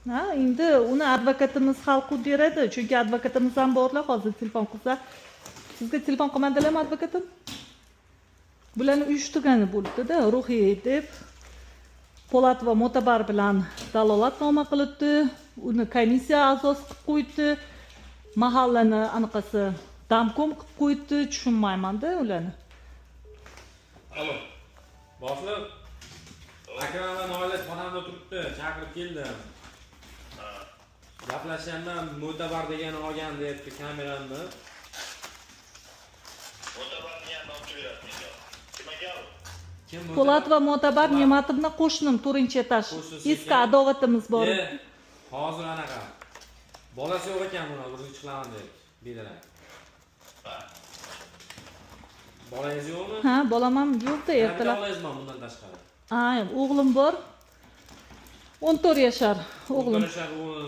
Ha, endi uni advokatimiz hal qilib beradi. Chunki advokatimiz ham borlar, hozir telefon qilsa. Sizga telefon qilmadilarmi advokatim? Bularni uyushtirgani bo'libdi-da, ruhiy deb Po'lat va Mo'tabar bilan dalolatnoma qilibdi. Uni komissiya a'zosi qilib qo'ydi. Mahallani anaqasi damkom qilib qo'ydi. Tushunmayman-da ularni. Alo. Boshliq. Akram va Noila xonamda turibdi. Chaqirib keldim. Gaplashyapman, Mo'tabar degani olgan deyapti kameramni. Mo'tabarni ham olib kelyapmiz. Kim ekan? Kim Po'lat va Mo'tabar Ne'matovni qo'shnim 4-etaj. Eski adovatimiz bor. Hozir anaqa. Bolasi yo'q ekan buni, o'zi chiqlaman deb bedilar. Bolangiz yo'qmi? Ha, bolam ham yo'q-da, ertalab. Bolangizmi bundan tashqari? Ha, o'g'lim bor. 14 yashar o'g'lim. 14 yashar o'g'li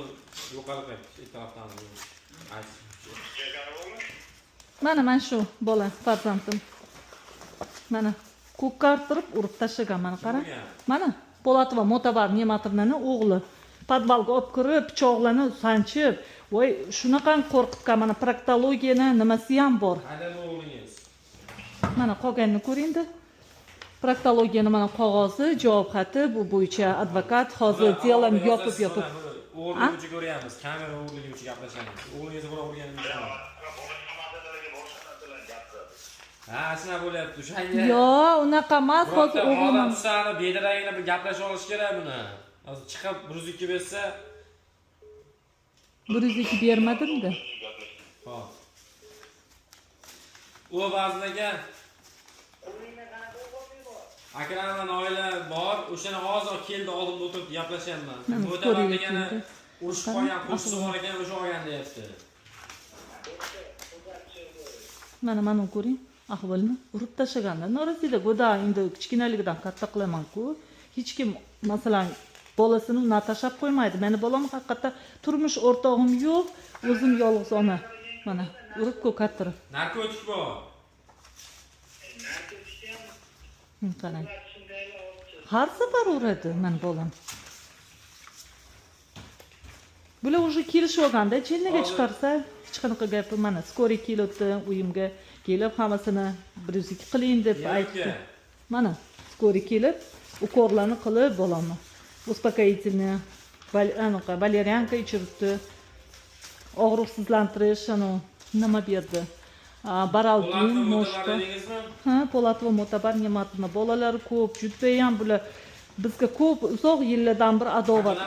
yo'qolib ketdi. Tarafdan Mana shu bola farzandim. Mana ko'kartirib urib tashlagan, mana qara. Mana Po'lat va Mo'tabar Ne'matovning o'g'li. Podvalga olib kirib, pichoqlarni sanchib, voy shunaqa qo'rqitgan, mana proktologiyani nimasi ham bor. Qayda o'g'lingiz? Mana qolganini ko'ring-da. Proktologiyani mana qog'ozi, javob xati, bu bo'yicha advokat hozir delani yopib. O'g'lingizni ko'ryapmiz, kamera o'g'lingiz uchun gaplashamiz. O'g'lingizni bilan o'rganimiz. Ha, shuna bo'lyapti. O'shanga. Yo, unaqa emas, hozir o'g'lim ham Usani bedaragini bir gaplashib olish kerak buni. Hozir chiqib 102 bersa, 102 bermadim-da. Xo'p. U ba'zilarga Akram va Noila bor, o'shani hozir keldi, oldimda o'tirib gaplashyapman. Mo'tabar degani urushib qolgan qo'shni bor ekan, o'sha olgan deyapti. Mana ko'ring, ahvolni urib tashlaganda. Norasida go'da endi kichkinaligidan katta qilaman-ku. Hech kim masalan bolasini natashab qo'ymaydi. Meni bolam haqiqatda turmush o'rtog'im yo'q, o'zim yolg'iz ona. Mana urib ko'kartirib. Narkotik bor. Qarang. Har safar uradi men bolam. Bular уже kelishib olganda, chinniga chiqarsa, hech qanaqa gap mana skoriy kelibdi, uyimga kelib hammasini 102 qiling deb aytdi. Mana skoriy kelib, ukorlarni qilib bolamni uspokоительный valerianka ichiribdi. Og'riqsizlantirish, nima berdi? Baraldin, moshka. Ha, Po'lat va Mo'tabar Ne'matovni bolalari ko'p, juda ham bular bizga ko'p uzoq yillardan bir adovat.